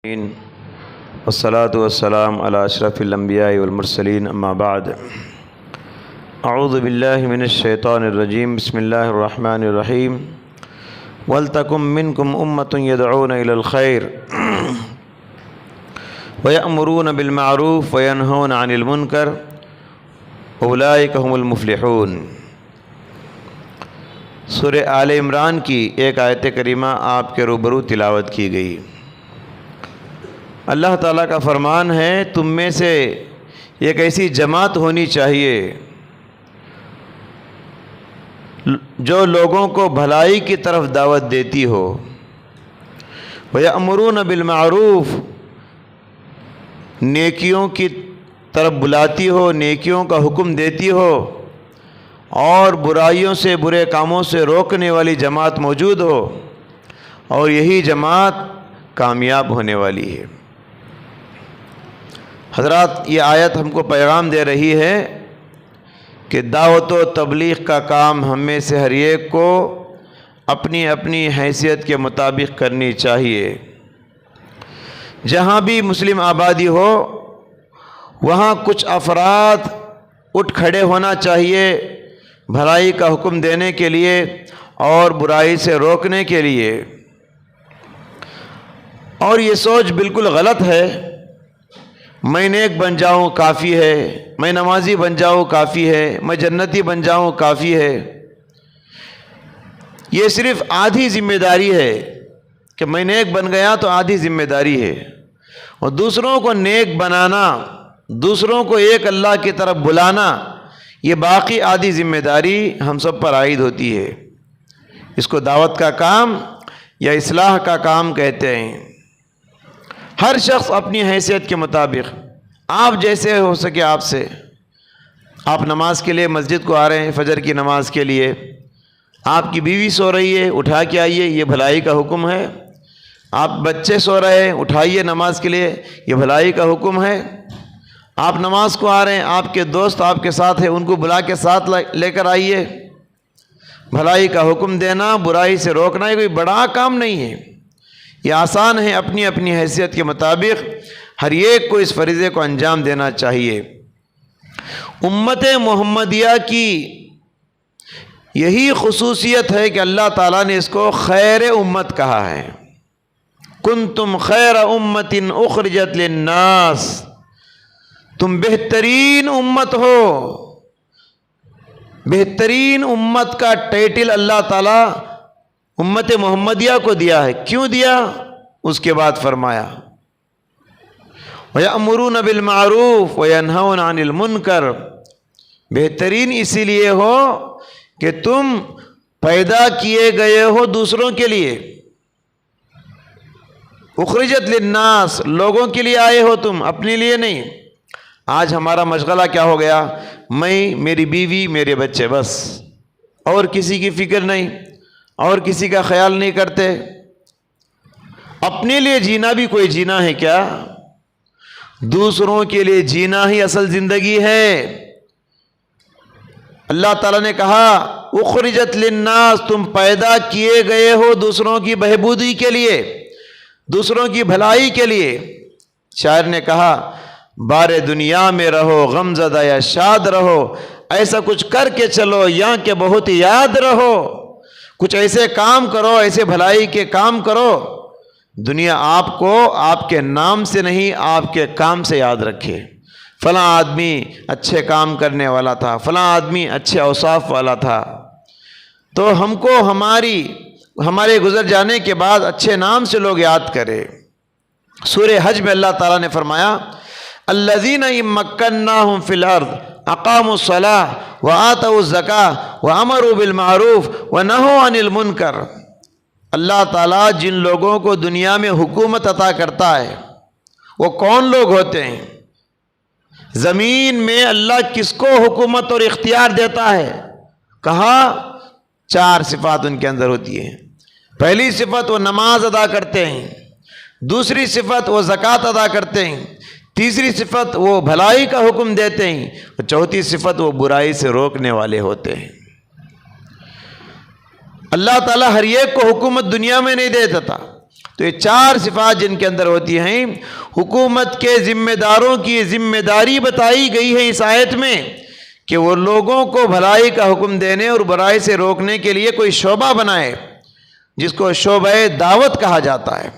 والصلاة والسلام على أشرف الأنبياء والمرسلين أما بعد أعوذ بالله من الشيطان الرجيم بسم الله الرحمن الرحيم وَلْتَكُمْ مِنْكُمْ أُمَّةٌ يَدْعُونَ إِلَى الْخَيْرِ وَيَأْمُرُونَ بِالْمَعْرُوفِ وَيَنْهَوْنَ عَنِ الْمُنْكَرِ أُولَئِكَ هُمُ الْمُفْلِحُونَ۔ سورہ آل عمران کی ایک آیت کریمہ آپ کے روبرو تلاوت کی گئی۔ اللہ تعالیٰ کا فرمان ہے، تم میں سے ایک ایسی جماعت ہونی چاہیے جو لوگوں کو بھلائی کی طرف دعوت دیتی ہو، وَيَأْمُرُونَ بِالْمَعْرُوفِ نیکیوں کی طرف بلاتی ہو، نیکیوں کا حکم دیتی ہو، اور برائیوں سے، برے کاموں سے روکنے والی جماعت موجود ہو، اور یہی جماعت کامیاب ہونے والی ہے۔ حضرات، یہ آیت ہم کو پیغام دے رہی ہے کہ دعوت و تبلیغ کا کام ہم میں سے ہر ایک کو اپنی اپنی حیثیت کے مطابق کرنی چاہیے۔ جہاں بھی مسلم آبادی ہو وہاں کچھ افراد اٹھ کھڑے ہونا چاہیے بھلائی کا حکم دینے کے لیے اور برائی سے روکنے کے لیے۔ اور یہ سوچ بالکل غلط ہے، میں نیک بن جاؤں کافی ہے، میں نمازی بن جاؤں کافی ہے، میں جنتی بن جاؤں کافی ہے۔ یہ صرف آدھی ذمہ داری ہے کہ میں نیک بن گیا تو آدھی ذمہ داری ہے، اور دوسروں کو نیک بنانا، دوسروں کو ایک اللہ کی طرف بلانا، یہ باقی آدھی ذمہ داری ہم سب پر عائد ہوتی ہے۔ اس کو دعوت کا کام یا اصلاح کا کام کہتے ہیں۔ ہر شخص اپنی حیثیت کے مطابق، آپ جیسے ہو سکے آپ سے، آپ نماز کے لیے مسجد کو آ رہے ہیں، فجر کی نماز کے لیے، آپ کی بیوی سو رہی ہے، اٹھا کے آئیے، یہ بھلائی کا حکم ہے۔ آپ بچے سو رہے ہیں، اٹھائیے نماز کے لیے، یہ بھلائی کا حکم ہے۔ آپ نماز کو آ رہے ہیں، آپ کے دوست آپ کے ساتھ ہیں، ان کو بلا کے ساتھ لے کر آئیے۔ بھلائی کا حکم دینا، برائی سے روکنا، یہ کوئی بڑا کام نہیں ہے، یہ آسان ہے۔ اپنی اپنی حیثیت کے مطابق ہر ایک کو اس فریضے کو انجام دینا چاہیے۔ امت محمدیہ کی یہی خصوصیت ہے کہ اللہ تعالیٰ نے اس کو خیر امت کہا ہے۔ کنتم خیر امت اخرجت للناس، تم بہترین امت ہو۔ بہترین امت کا ٹائٹل اللہ تعالیٰ امت محمدیہ کو دیا ہے۔ کیوں دیا؟ اس کے بعد فرمایا وَيَأْمُرُونَ بِالْمَعْرُوفِ وَيَنْهَوْنَ عَنِ الْمُنْكَرِ، بہترین اسی لیے ہو کہ تم پیدا کیے گئے ہو دوسروں کے لیے، اخرجت للناس، لوگوں کے لیے آئے ہو تم، اپنے لیے نہیں۔ آج ہمارا مشغلہ کیا ہو گیا؟ میں، میری بیوی، میرے بچے، بس، اور کسی کی فکر نہیں، اور کسی کا خیال نہیں کرتے۔ اپنے لیے جینا بھی کوئی جینا ہے کیا؟ دوسروں کے لیے جینا ہی اصل زندگی ہے۔ اللہ تعالیٰ نے کہا اخرجت للناس، تم پیدا کیے گئے ہو دوسروں کی بہبودی کے لیے، دوسروں کی بھلائی کے لیے۔ شاعر نے کہا بار دنیا میں رہو، غم زدہ یا شاد رہو، ایسا کچھ کر کے چلو یہاں کے بہت یاد رہو۔ کچھ ایسے کام کرو، ایسے بھلائی کے کام کرو، دنیا آپ کو آپ کے نام سے نہیں، آپ کے کام سے یاد رکھے۔ فلاں آدمی اچھے کام کرنے والا تھا، فلاں آدمی اچھے اوصاف والا تھا، تو ہم کو ہمارے گزر جانے کے بعد اچھے نام سے لوگ یاد کرے۔ سورہ حج میں اللہ تعالیٰ نے فرمایا الذین ان مکناہم فی الارض اقاموا الصلاۃ وآتوا الزکاۃ وامروا بالمعروف ونہوا عن المنکر۔ اللہ تعالیٰ جن لوگوں کو دنیا میں حکومت عطا کرتا ہے وہ کون لوگ ہوتے ہیں؟ زمین میں اللہ کس کو حکومت اور اختیار دیتا ہے؟ کہا 4 صفات ان کے اندر ہوتی ہیں۔ پہلی صفت وہ نماز ادا کرتے ہیں، دوسری صفت وہ زکوٰۃ ادا کرتے ہیں، تیسری صفت وہ بھلائی کا حکم دیتے ہیں، اور چوتھی صفت وہ برائی سے روکنے والے ہوتے ہیں۔ اللہ تعالیٰ ہر ایک کو حکومت دنیا میں نہیں دیتا تھا، تو یہ 4 صفات جن کے اندر ہوتی ہیں، حکومت کے ذمہ داروں کی ذمہ داری بتائی گئی ہے اس آیت میں کہ وہ لوگوں کو بھلائی کا حکم دینے اور برائی سے روکنے کے لیے کوئی شعبہ بنائے، جس کو شعبہ دعوت کہا جاتا ہے۔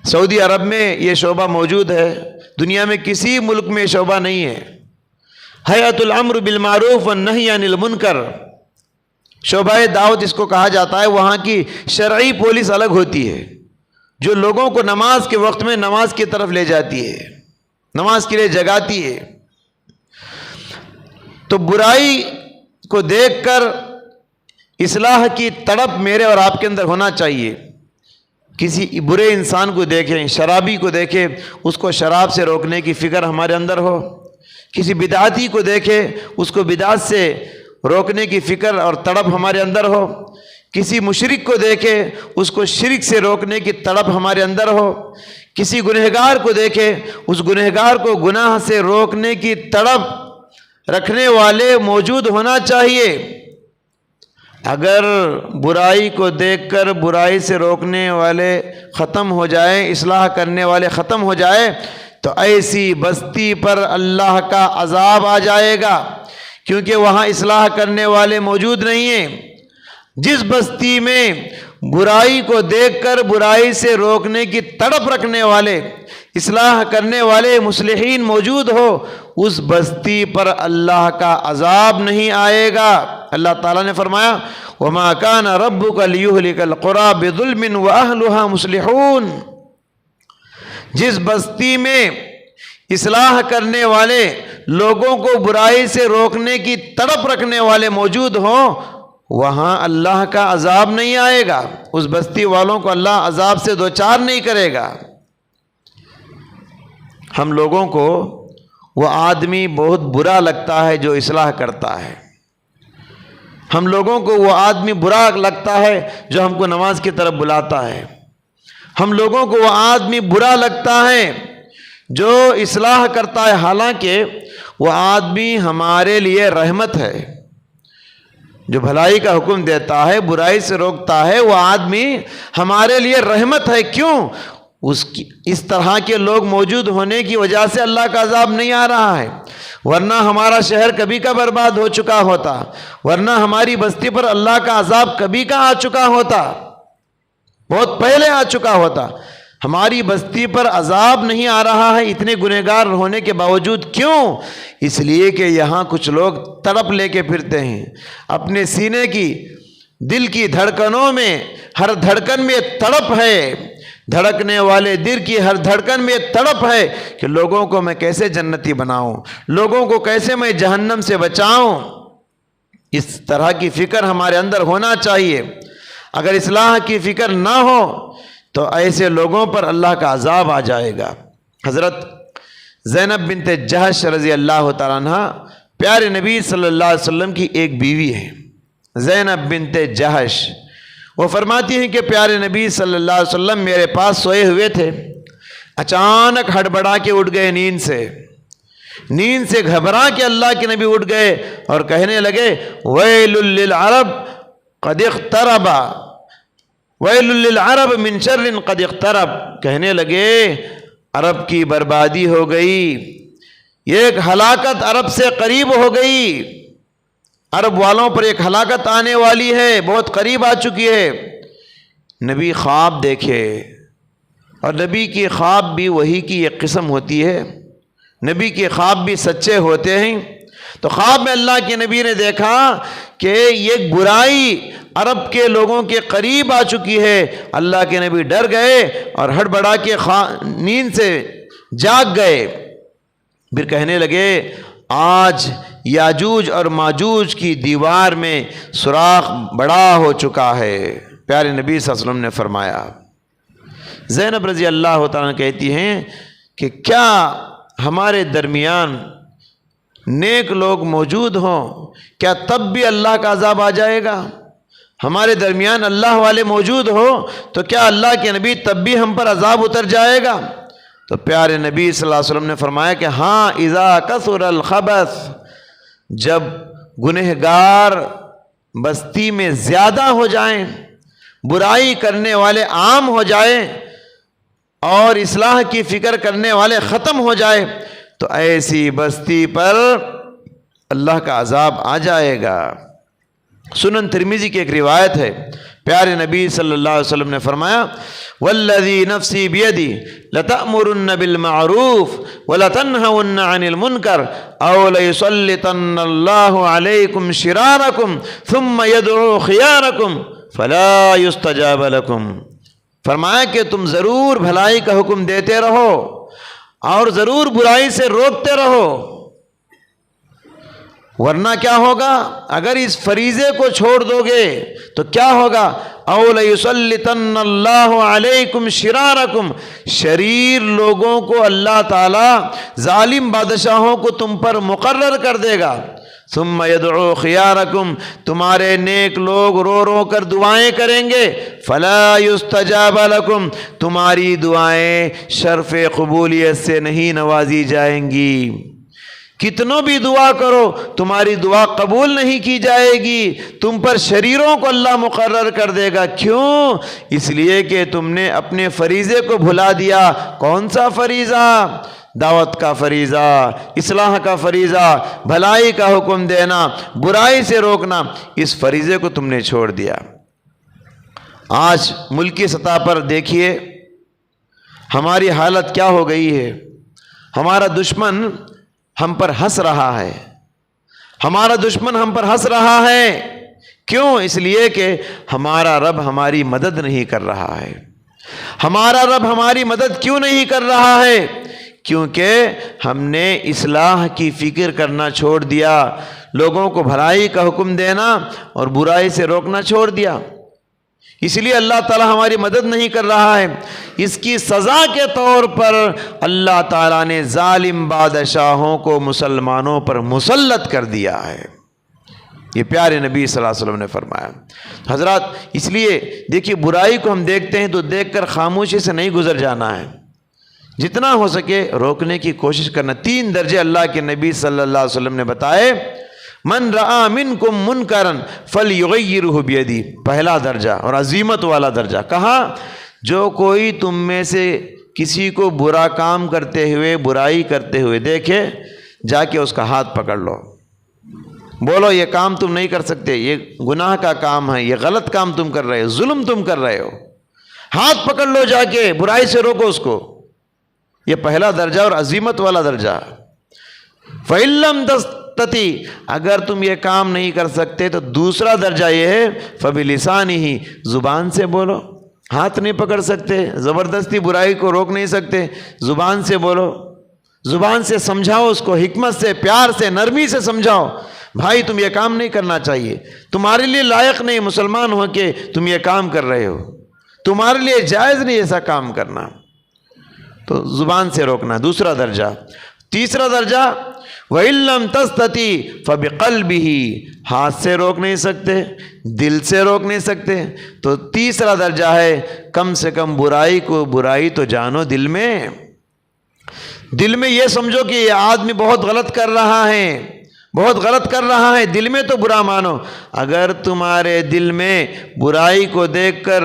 سعودی عرب میں یہ شعبہ موجود ہے، دنیا میں کسی ملک میں شعبہ نہیں ہے۔ ہیئۃ الامر بالمعروف والنہی عن المنکر، شعبہ دعوت اس کو کہا جاتا ہے۔ وہاں کی شرعی پولیس الگ ہوتی ہے جو لوگوں کو نماز کے وقت میں نماز کی طرف لے جاتی ہے، نماز کے لیے جگاتی ہے۔ تو برائی کو دیکھ کر اصلاح کی تڑپ میرے اور آپ کے اندر ہونا چاہیے۔ کسی برے انسان کو دیکھیں، شرابی کو دیکھیں، اس کو شراب سے روکنے کی فکر ہمارے اندر ہو۔ کسی بدعتی کو دیکھیں، اس کو بدعت سے روکنے کی فکر اور تڑپ ہمارے اندر ہو۔ کسی مشرک کو دیکھیں، اس کو شرک سے روکنے کی تڑپ ہمارے اندر ہو۔ کسی گنہگار کو دیکھیں، اس گنہگار کو گناہ سے روکنے کی تڑپ رکھنے والے موجود ہونا چاہیے۔ اگر برائی کو دیکھ کر برائی سے روکنے والے ختم ہو جائیں، اصلاح کرنے والے ختم ہو جائے، تو ایسی بستی پر اللہ کا عذاب آ جائے گا، کیونکہ وہاں اصلاح کرنے والے موجود نہیں ہیں۔ جس بستی میں برائی کو دیکھ کر برائی سے روکنے کی تڑپ رکھنے والے، اصلاح کرنے والے مصلحین موجود ہو، اس بستی پر اللہ کا عذاب نہیں آئے گا۔ اللہ تعالیٰ نے فرمایا وَمَا كَانَ رَبُّكَ لِيُهْلِكَ الْقُرَىٰ بِظُلْمٍ وَأَهْلُهَا مُصْلِحُونَ۔ جس بستی میں اصلاح کرنے والے لوگوں کو برائی سے روکنے کی تڑپ رکھنے والے موجود ہوں، وہاں اللہ کا عذاب نہیں آئے گا، اس بستی والوں کو اللہ عذاب سے دوچار نہیں کرے گا۔ ہم لوگوں کو وہ آدمی بہت برا لگتا ہے جو اصلاح کرتا ہے، ہم لوگوں کو وہ آدمی برا لگتا ہے جو ہم کو نماز کی طرف بلاتا ہے، ہم لوگوں کو وہ آدمی برا لگتا ہے جو اصلاح کرتا ہے، حالانکہ وہ آدمی ہمارے لیے رحمت ہے۔ جو بھلائی کا حکم دیتا ہے، برائی سے روکتا ہے، وہ آدمی ہمارے لیے رحمت ہے۔ کیوں؟ اس طرح کے لوگ موجود ہونے کی وجہ سے اللہ کا عذاب نہیں آ رہا ہے، ورنہ ہمارا شہر کبھی کا برباد ہو چکا ہوتا، ورنہ ہماری بستی پر اللہ کا عذاب کبھی کا آ چکا ہوتا، بہت پہلے آ چکا ہوتا۔ ہماری بستی پر عذاب نہیں آ رہا ہے اتنے گنہگار ہونے کے باوجود۔ کیوں؟ اس لیے کہ یہاں کچھ لوگ تڑپ لے کے پھرتے ہیں، اپنے سینے کی، دل کی دھڑکنوں میں، ہر دھڑکن میں تڑپ ہے، دھڑکنے والے دل کی ہر دھڑکن میں تڑپ ہے کہ لوگوں کو میں کیسے جنتی بناؤں، لوگوں کو کیسے میں جہنم سے بچاؤں۔ اس طرح کی فکر ہمارے اندر ہونا چاہیے۔ اگر اصلاح کی فکر نہ ہو تو ایسے لوگوں پر اللہ کا عذاب آ جائے گا۔ حضرت زینب بنت جہش رضی اللہ تعالیٰ عنہ پیارے نبی صلی اللہ علیہ وسلم کی ایک بیوی ہے، زینب بنت جہش۔ وہ فرماتی ہیں کہ پیارے نبی صلی اللہ علیہ وسلم میرے پاس سوئے ہوئے تھے، اچانک ہڑبڑا کے اٹھ گئے نیند سے گھبرا کے اللہ کے نبی اٹھ گئے اور کہنے لگے ویل للعرب قد اقترب، ویل للعرب من شر قد اقترب، کہنے لگے عرب کی بربادی ہو گئی، یہ ایک ہلاکت عرب سے قریب ہو گئی، عرب والوں پر ایک ہلاکت آنے والی ہے، بہت قریب آ چکی ہے۔ نبی خواب دیکھے، اور نبی کی خواب بھی وحی کی ایک قسم ہوتی ہے، نبی کے خواب بھی سچے ہوتے ہیں۔ تو خواب میں اللہ کے نبی نے دیکھا کہ یہ برائی عرب کے لوگوں کے قریب آ چکی ہے۔ اللہ کے نبی ڈر گئے اور ہڑبڑا کے نیند سے جاگ گئے، پھر کہنے لگے آج یاجوج اور ماجوج کی دیوار میں سوراخ بڑا ہو چکا ہے۔ پیارے نبی صلی اللہ علیہ وسلم نے فرمایا۔ زینب رضی اللہ تعالیٰ کہتی ہیں کہ کیا ہمارے درمیان نیک لوگ موجود ہوں، کیا تب بھی اللہ کا عذاب آ جائے گا؟ ہمارے درمیان اللہ والے موجود ہو تو کیا اللہ کے نبی تب بھی ہم پر عذاب اتر جائے گا؟ تو پیارے نبی صلی اللہ علیہ وسلم نے فرمایا کہ ہاں، اذا کثر الخبث، جب گنہگار بستی میں زیادہ ہو جائیں، برائی کرنے والے عام ہو جائے اور اصلاح کی فکر کرنے والے ختم ہو جائے تو ایسی بستی پر اللہ کا عذاب آ جائے گا۔ سنن ترمذی کی ایک روایت ہے، پیارے نبی صلی اللہ علیہ وسلم نے فرمایا والذی نفسی بیدی لتأمرن بالمعروف ولتنہون عن المنکر او لیسلطن اللہ علیکم شرارکم ثم یدعو خیارکم فلا یستجاب لکم۔ فرمایا کہ تم ضرور بھلائی کا حکم دیتے رہو اور ضرور برائی سے روکتے رہو، ورنہ کیا ہوگا؟ اگر اس فریضے کو چھوڑ دو گے تو کیا ہوگا؟ او لیسلطن اللہ علیکم شرارکم، شریر لوگوں کو اللہ تعالیٰ، ظالم بادشاہوں کو تم پر مقرر کر دے گا۔ ثم یدعو خیارکم، تمہارے نیک لوگ رو رو کر دعائیں کریں گے، فلا یستجاب لکم، تمہاری دعائیں شرف قبولیت سے نہیں نوازی جائیں گی۔ کتنوں بھی دعا کرو تمہاری دعا قبول نہیں کی جائے گی، تم پر شریروں کو اللہ مقرر کر دے گا۔ کیوں؟ اس لیے کہ تم نے اپنے فریضے کو بھلا دیا۔ کون سا فریضہ؟ دعوت کا فریضہ، اصلاح کا فریضہ، بھلائی کا حکم دینا، برائی سے روکنا، اس فریضے کو تم نے چھوڑ دیا۔ آج ملکی سطح پر دیکھیے ہماری حالت کیا ہو گئی ہے۔ ہمارا دشمن ہم پر ہنس رہا ہے، ہمارا دشمن ہم پر ہنس رہا ہے۔ کیوں؟ اس لیے کہ ہمارا رب ہماری مدد نہیں کر رہا ہے۔ ہمارا رب ہماری مدد کیوں نہیں کر رہا ہے؟ کیونکہ ہم نے اصلاح کی فکر کرنا چھوڑ دیا، لوگوں کو بھلائی کا حکم دینا اور برائی سے روکنا چھوڑ دیا۔ اس لیے اللہ تعالیٰ ہماری مدد نہیں کر رہا ہے۔ اس کی سزا کے طور پر اللہ تعالیٰ نے ظالم بادشاہوں کو مسلمانوں پر مسلط کر دیا ہے۔ یہ پیارے نبی صلی اللہ علیہ وسلم نے فرمایا۔ حضرات اس لیے دیکھیے برائی کو ہم دیکھتے ہیں تو دیکھ کر خاموشی سے نہیں گزر جانا ہے، جتنا ہو سکے روکنے کی کوشش کرنا۔ 3 درجے اللہ کے نبی صلی اللہ علیہ وسلم نے بتائے۔ من رآ منکم منکرا فلیغیرہ بیدی، پہلا درجہ اور عظیمت والا درجہ۔ کہا جو کوئی تم میں سے کسی کو برا کام کرتے ہوئے، برائی کرتے ہوئے دیکھے، جا کے اس کا ہاتھ پکڑ لو، بولو یہ کام تم نہیں کر سکتے، یہ گناہ کا کام ہے، یہ غلط کام تم کر رہے ہو، ظلم تم کر رہے ہو، ہاتھ پکڑ لو، جا کے برائی سے روکو اس کو۔ یہ پہلا درجہ اور عظیمت والا درجہ۔ فَإِن لَّمْ تَسْتَطِعْ، اگر تم یہ کام نہیں کر سکتے تو دوسرا درجہ یہ ہے فَبِلِسَانِهِ، زبان سے بولو۔ ہاتھ نہیں پکڑ سکتے، زبردستی برائی کو روک نہیں سکتے، زبان سے بولو، زبان سے سمجھاؤ اس کو، حکمت سے، پیار سے، نرمی سے سمجھاؤ، بھائی تم یہ کام نہیں کرنا چاہیے، تمہارے لیے لائق نہیں مسلمان ہو کے تم یہ کام کر رہے ہو، تمہارے لیے جائز نہیں ایسا کام کرنا، تو زبان سے روکنا دوسرا درجہ۔ تیسرا درجہ وَإِن لَّمْ تَسْتَطِعْ فَبِقَلْبِهِ، ہاتھ سے روک نہیں سکتے، دل سے روک نہیں سکتے، تو تیسرا درجہ ہے کم سے کم برائی کو، برائی تو جانو دل میں، دل میں یہ سمجھو کہ یہ آدمی بہت غلط کر رہا ہے، بہت غلط کر رہا ہے، دل میں تو برا مانو۔ اگر تمہارے دل میں برائی کو دیکھ کر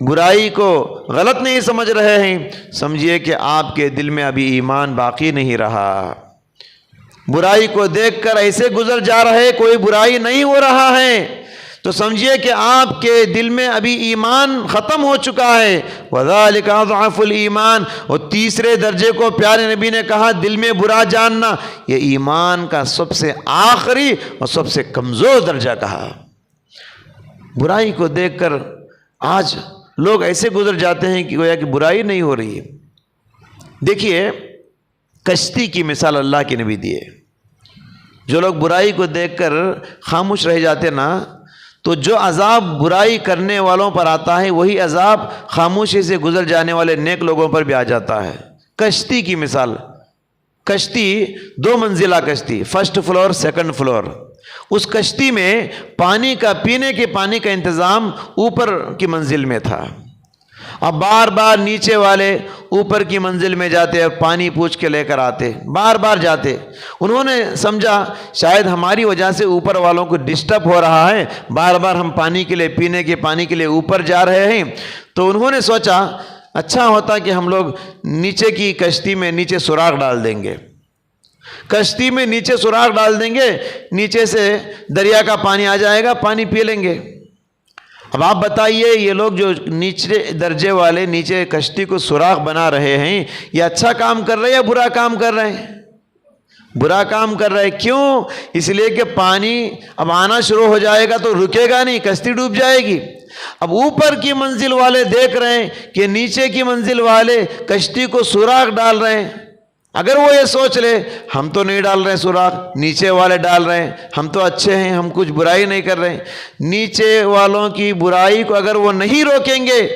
برائی کو غلط نہیں سمجھ رہے ہیں، سمجھیے کہ آپ کے دل میں ابھی ایمان باقی نہیں رہا۔ برائی کو دیکھ کر ایسے گزر جا رہے، کوئی برائی نہیں ہو رہا ہے، تو سمجھیے کہ آپ کے دل میں ابھی ایمان ختم ہو چکا ہے۔ وَذَلِكَ أَضْعَفُ الْإِيمَانِ، اور تیسرے درجے کو پیارے نبی نے کہا دل میں برا جاننا، یہ ایمان کا سب سے آخری اور سب سے کمزور درجہ کہا۔ برائی کو دیکھ کر آج لوگ ایسے گزر جاتے ہیں کہ گویا کہ برائی نہیں ہو رہی ہے۔ دیکھیے کشتی کی مثال اللہ کے نبی دیے، جو لوگ برائی کو دیکھ کر خاموش رہ جاتے نا، تو جو عذاب برائی کرنے والوں پر آتا ہے وہی عذاب خاموشی سے گزر جانے والے نیک لوگوں پر بھی آ جاتا ہے۔ کشتی کی مثال، کشتی 2 منزلہ کشتی، فرسٹ فلور سیکنڈ فلور، اس کشتی میں پانی کا، پینے کے پانی کا انتظام اوپر کی منزل میں تھا، اب بار بار نیچے والے اوپر کی منزل میں جاتے اور پانی پوچھ کے لے کر آتے، بار بار جاتے۔ انہوں نے سمجھا شاید ہماری وجہ سے اوپر والوں کو ڈسٹرب ہو رہا ہے، بار بار ہم پانی کے لیے، پینے کے پانی کے لیے اوپر جا رہے ہیں، تو انہوں نے سوچا اچھا ہوتا کہ ہم لوگ نیچے کی کشتی میں نیچے سوراخ ڈال دیں گے، کشتی میں نیچے سوراخ ڈال دیں گے، نیچے سے دریا کا پانی آ جائے گا، پانی پی لیں گے۔ اب آپ بتائیے یہ لوگ جو نیچے درجے والے نیچے کشتی کو سوراخ بنا رہے ہیں، یہ اچھا کام کر رہے ہیں یا برا کام کر رہے ہیں؟ برا کام کر رہے ہیں۔ کیوں؟ اس لیے کہ پانی اب آنا شروع ہو جائے گا تو رکے گا نہیں، کشتی ڈوب جائے گی۔ اب اوپر کی منزل والے دیکھ رہے ہیں کہ نیچے کی منزل والے کشتی کو سوراخ ڈال رہے ہیں، اگر وہ یہ سوچ لے ہم تو نہیں ڈال رہے سوراخ، نیچے والے ڈال رہے ہیں، ہم تو اچھے ہیں، ہم کچھ برائی نہیں کر رہے ہیں، نیچے والوں کی برائی کو اگر وہ نہیں روکیں گے،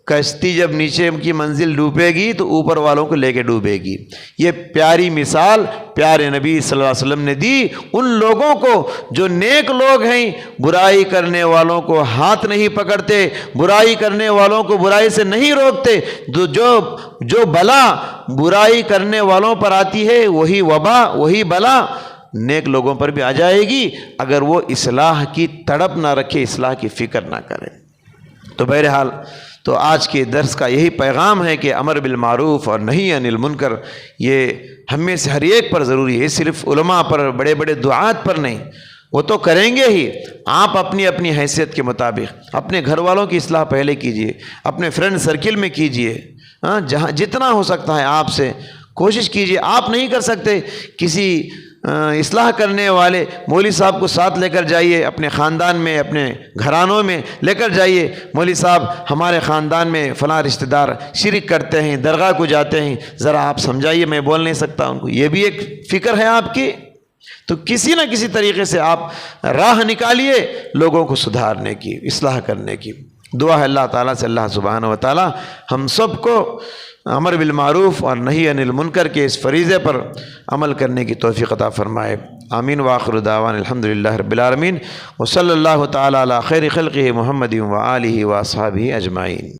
کشتی جب نیچے کی منزل ڈوبے گی تو اوپر والوں کو لے کے ڈوبے گی۔ یہ پیاری مثال پیارے نبی صلی اللہ علیہ وسلم نے دی ان لوگوں کو جو نیک لوگ ہیں، برائی کرنے والوں کو ہاتھ نہیں پکڑتے، برائی کرنے والوں کو برائی سے نہیں روکتے۔ جو بلا برائی کرنے والوں پر آتی ہے وہی وبا، وہی بلا نیک لوگوں پر بھی آ جائے گی اگر وہ اصلاح کی تڑپ نہ رکھے، اصلاح کی فکر نہ کرے۔ تو بہرحال تو آج کے درس کا یہی پیغام ہے کہ امر بالمعروف اور نہی عن المنکر یہ ہم میں سے ہر ایک پر ضروری ہے، صرف علماء پر، بڑے بڑے دعات پر نہیں، وہ تو کریں گے ہی۔ آپ اپنی اپنی حیثیت کے مطابق اپنے گھر والوں کی اصلاح پہلے کیجئے، اپنے فرینڈ سرکل میں کیجئے، جہاں جتنا ہو سکتا ہے آپ سے کوشش کیجئے۔ آپ نہیں کر سکتے، کسی اصلاح کرنے والے مولوی صاحب کو ساتھ لے کر جائیے، اپنے خاندان میں، اپنے گھرانوں میں لے کر جائیے، مولوی صاحب ہمارے خاندان میں فلاں رشتہ دار شرک کرتے ہیں، درگاہ کو جاتے ہیں، ذرا آپ سمجھائیے، میں بول نہیں سکتا ان کو۔ یہ بھی ایک فکر ہے آپ کی، تو کسی نہ کسی طریقے سے آپ راہ نکالیے لوگوں کو سدھارنے کی، اصلاح کرنے کی۔ دعا ہے اللہ تعالیٰ سے، اللہ سبحانہ و تعالیٰ ہم سب کو امر بالمعروف اور نہی عن المنکر کے اس فریضے پر عمل کرنے کی توفیق عطا فرمائے۔ آمین وآخر دعوانا الحمدللہ رب العالمین، وصلی اللہ تعالیٰ علی خیر خلقہ محمد وآلہ واصحابہ اجمعین۔